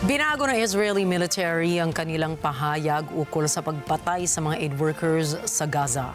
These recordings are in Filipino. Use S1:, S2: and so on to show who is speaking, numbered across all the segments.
S1: Binago ng Israeli military ang kanilang pahayag ukol sa pagpatay sa mga aid workers sa Gaza.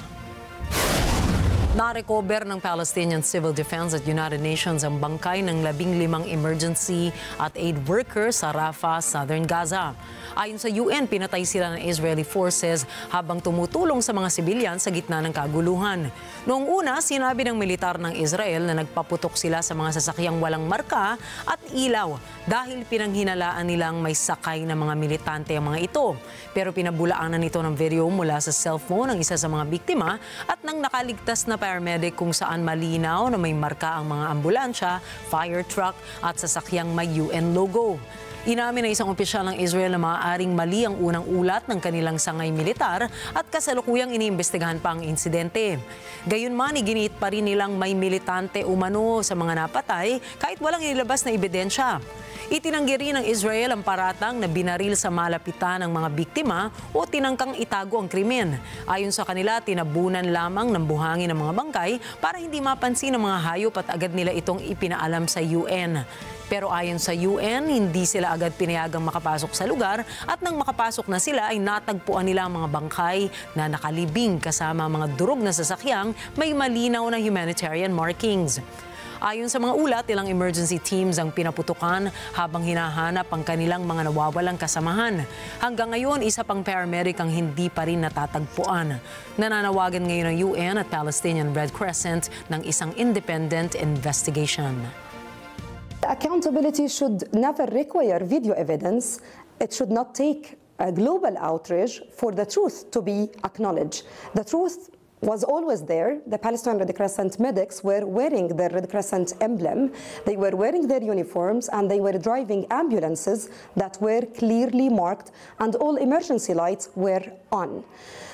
S1: Na-recover ng Palestinian Civil Defense at United Nations ang bangkay ng 15 emergency at aid workers sa Rafah, Southern Gaza. Ayon sa UN, pinatay sila ng Israeli forces habang tumutulong sa mga sibilyan sa gitna ng kaguluhan. Noong una, sinabi ng militar ng Israel na nagpaputok sila sa mga sasakyang walang marka at ilaw dahil pinanghinalaan nilang may sakay na mga militante ang mga ito. Pero pinabulaanan nito ng video mula sa cellphone ng isa sa mga biktima at nang nakaligtas na paramedic kung saan malinaw na may marka ang mga ambulansya, fire truck at sasakyang may UN logo. Inamin na isang opisyal ng Israel na maaaring mali ang unang ulat ng kanilang sangay militar at kasalukuyang iniimbestigahan pa ang insidente. Gayunman, iginiit pa rin nilang may militante umano sa mga napatay kahit walang inilabas na ebidensya. Itinanggi rin ng Israel ang paratang na binaril sa malapitan ng mga biktima o tinangkang itago ang krimen. Ayon sa kanila, tinabunan lamang ng buhangin ng mga bangkay para hindi mapansin ng mga hayop at agad nila itong ipinaalam sa UN. Pero ayon sa UN, hindi sila agad pinayagang makapasok sa lugar at nang makapasok na sila ay natagpuan nila ang mga bangkay na nakalibing kasama mga durog na sasakyang may malinaw na humanitarian markings. Ayon sa mga ulat, ilang emergency teams ang pinaputukan habang hinahanap ang kanilang mga nawawalang kasamahan. Hanggang ngayon, isa pang paramedic ang hindi pa rin natatagpuan. Nananawagan ngayon ng UN at Palestinian Red Crescent ng isang independent investigation.
S2: Accountability should never require video evidence. It should not take a global outrage for the truth to be acknowledged. The truth was always there. The Palestinian Red Crescent medics were wearing their Red Crescent emblem. They were wearing their uniforms and they were driving ambulances that were clearly marked and all emergency lights were on.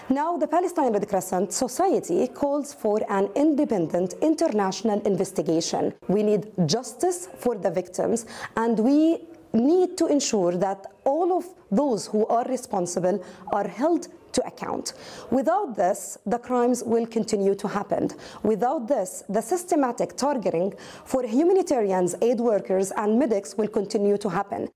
S2: Now, the Palestinian Red Crescent Society calls for an independent international investigation. We need justice for the victims and we need to ensure that all of those who are responsible are held to account. Without this, the crimes will continue to happen. Without this, the systematic targeting for humanitarians, aid workers, and medics will continue to happen.